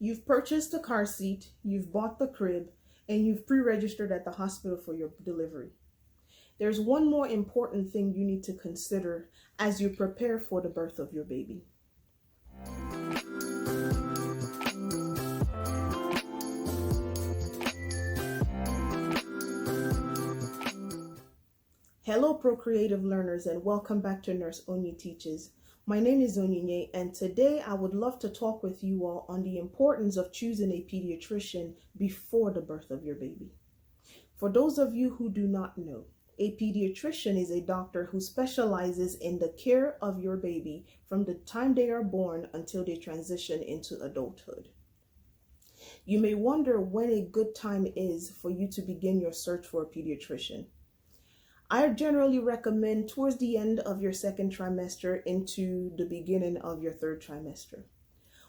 You've purchased a car seat, you've bought the crib, and you've pre-registered at the hospital for your delivery. There's one more important thing you need to consider as you prepare for the birth of your baby. Hello, procreative learners, and welcome back to Nurse Onyi Teaches. My name is Onyi, and today I would love to talk with you all on the importance of choosing a pediatrician before the birth of your baby. For those of you who do not know, a pediatrician is a doctor who specializes in the care of your baby from the time they are born until they transition into adulthood. You may wonder when a good time is for you to begin your search for a pediatrician. I generally recommend towards the end of your second trimester into the beginning of your third trimester.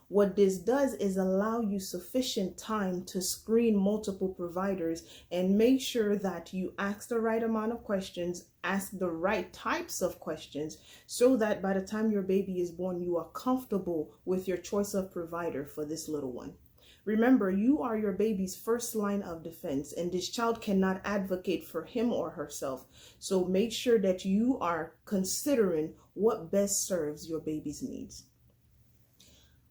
What this does is allow you sufficient time to screen multiple providers and make sure that you ask the right amount of questions, ask the right types of questions, so that by the time your baby is born, you are comfortable with your choice of provider for this little one. Remember, you are your baby's first line of defense, and this child cannot advocate for him or herself. So make sure that you are considering what best serves your baby's needs.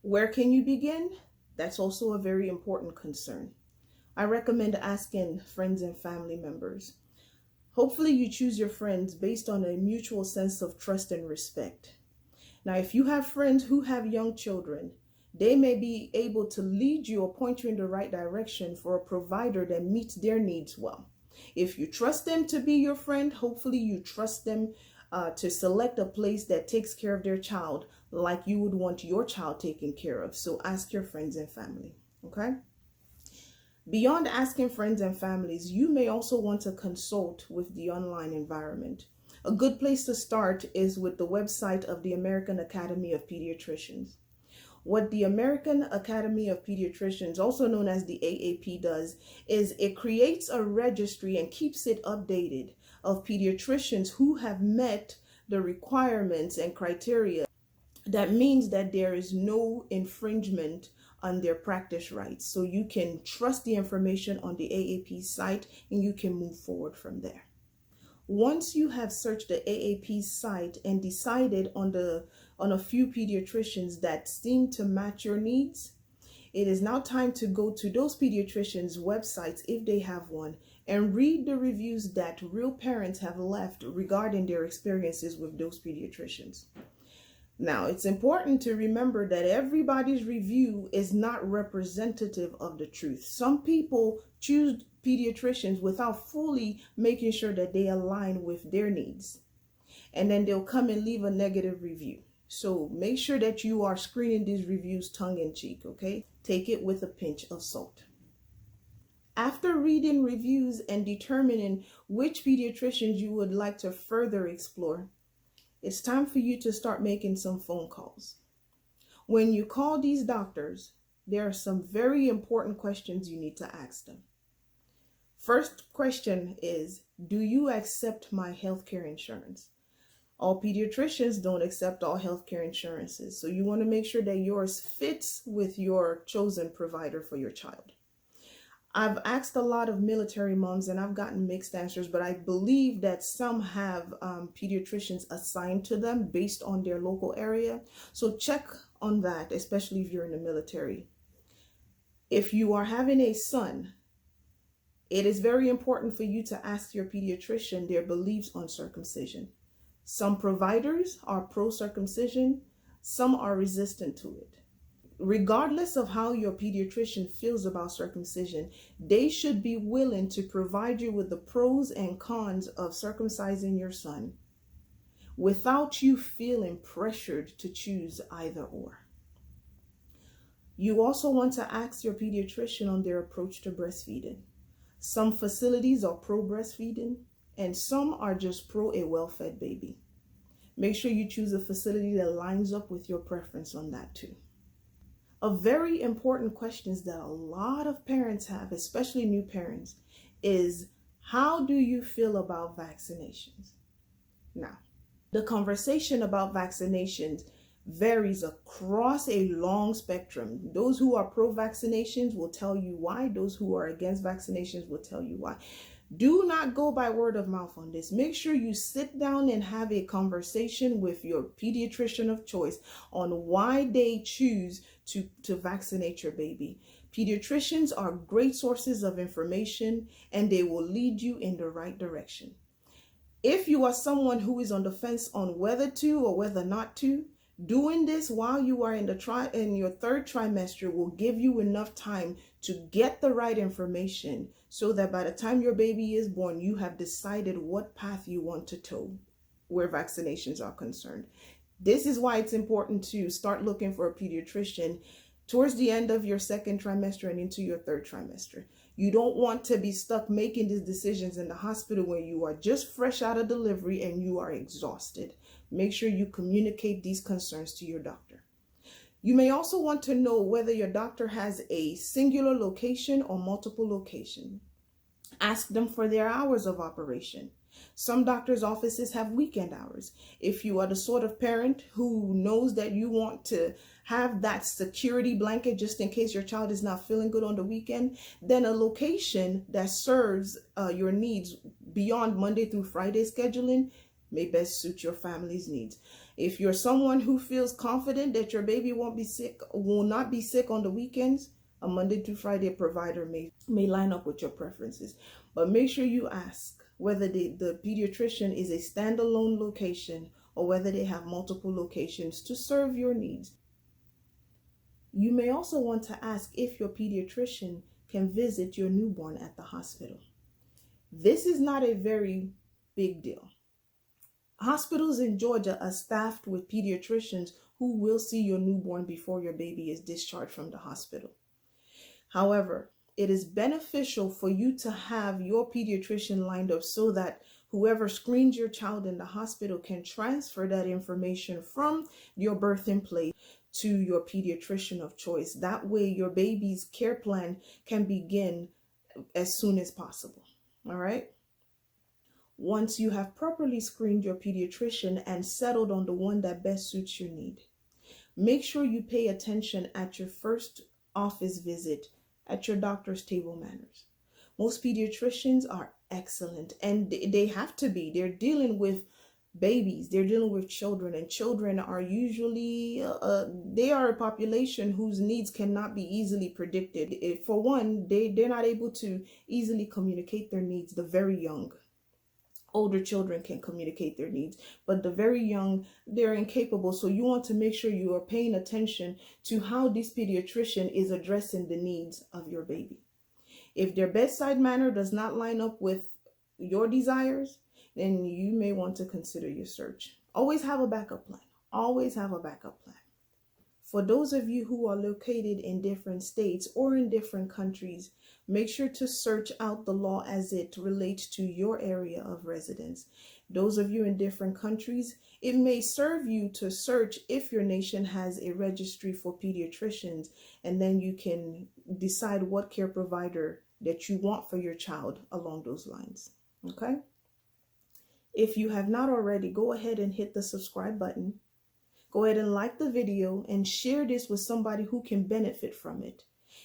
Where can you begin? That's also a very important concern. I recommend asking friends and family members. Hopefully you choose your friends based on a mutual sense of trust and respect. Now, if you have friends who have young children, they may be able to lead you or point you in the right direction for a provider that meets their needs well. If you trust them to be your friend, hopefully you trust them to select a place that takes care of their child like you would want your child taken care of. So ask your friends and family, okay? Beyond asking friends and families, you may also want to consult with the online environment. A good place to start is with the website of the American Academy of Pediatricians. What the American Academy of Pediatricians, also known as the AAP, does is it creates a registry and keeps it updated of pediatricians who have met the requirements and criteria. That means that there is no infringement on their practice rights. So you can trust the information on the AAP site and you can move forward from there. Once you have searched the AAP site and decided on a few pediatricians that seem to match your needs, it is now time to go to those pediatricians' websites, if they have one, and read the reviews that real parents have left regarding their experiences with those pediatricians. Now, it's important to remember that everybody's review is not representative of the truth. Some people choose pediatricians without fully making sure that they align with their needs. And then they'll come and leave a negative review. So make sure that you are screening these reviews tongue in cheek, okay? Take it with a pinch of salt. After reading reviews and determining which pediatricians you would like to further explore, it's time for you to start making some phone calls. When you call these doctors, there are some very important questions you need to ask them. First question is, do you accept my healthcare insurance? All pediatricians don't accept all healthcare insurances, so you want to make sure that yours fits with your chosen provider for your child. I've asked a lot of military moms and I've gotten mixed answers, but I believe that some have pediatricians assigned to them based on their local area. So check on that, especially if you're in the military. If you are having a son, it is very important for you to ask your pediatrician their beliefs on circumcision. Some providers are pro-circumcision, some are resistant to it. Regardless of how your pediatrician feels about circumcision, they should be willing to provide you with the pros and cons of circumcising your son without you feeling pressured to choose either or. You also want to ask your pediatrician on their approach to breastfeeding. Some facilities are pro-breastfeeding and some are just pro a well-fed baby. Make sure you choose a facility that lines up with your preference on that too. A very important question that a lot of parents have, especially new parents, is how do you feel about vaccinations? Now, the conversation about vaccinations varies across a long spectrum. Those who are pro-vaccinations will tell you why. Those who are against vaccinations will tell you why. Do not go by word of mouth on this. Make sure you sit down and have a conversation with your pediatrician of choice on why they choose to vaccinate your baby. Pediatricians are great sources of information, and they will lead you in the right direction. If you are someone who is on the fence on whether to or whether not to, doing this while you are in your third trimester will give you enough time to get the right information so that by the time your baby is born, you have decided what path you want to toe where vaccinations are concerned. This is why it's important to start looking for a pediatrician towards the end of your second trimester and into your third trimester. You don't want to be stuck making these decisions in the hospital when you are just fresh out of delivery and you are exhausted. Make sure you communicate these concerns to your doctor. You may also want to know whether your doctor has a singular location or multiple locations. Ask them for their hours of operation. Some doctors' offices have weekend hours. If you are the sort of parent who knows that you want to have that security blanket just in case your child is not feeling good on the weekend, then a location that serves your needs beyond Monday through Friday scheduling may best suit your family's needs. If you're someone who feels confident that your baby will not be sick on the weekends, a Monday through Friday provider may line up with your preferences. But make sure you ask whether the pediatrician is a standalone location or whether they have multiple locations to serve your needs. You may also want to ask if your pediatrician can visit your newborn at the hospital. This is not a very big deal. Hospitals in Georgia are staffed with pediatricians who will see your newborn before your baby is discharged from the hospital. However, it is beneficial for you to have your pediatrician lined up so that whoever screens your child in the hospital can transfer that information from your birthing place to your pediatrician of choice. That way your baby's care plan can begin as soon as possible. All right? Once you have properly screened your pediatrician and settled on the one that best suits your need, make sure you pay attention at your first office visit at your doctor's table manners. Most pediatricians are excellent, and they have to be. They're dealing with babies, they're dealing with children, and children are usually, they are a population whose needs cannot be easily predicted. For one, they're not able to easily communicate their needs, the very young. Older children can communicate their needs, but the very young, they're incapable. So you want to make sure you are paying attention to how this pediatrician is addressing the needs of your baby. If their bedside manner does not line up with your desires, then you may want to consider your search. Always have a backup plan. Always have a backup plan. For those of you who are located in different states or in different countries, make sure to search out the law as it relates to your area of residence. Those of you in different countries, it may serve you to search if your nation has a registry for pediatricians, and then you can decide what care provider that you want for your child along those lines. Okay? If you have not already, go ahead and hit the subscribe button. Go ahead and like the video and share this with somebody who can benefit from it.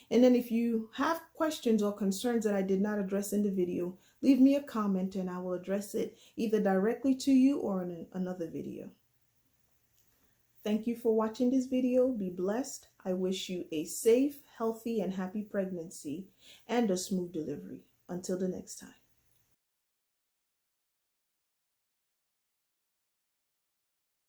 And then if you have questions or concerns that I did not address in the video, leave me a comment and I will address it either directly to you or in another video. Thank you for watching this video. Be blessed. I wish you a safe, healthy, and happy pregnancy and a smooth delivery. Until the next time.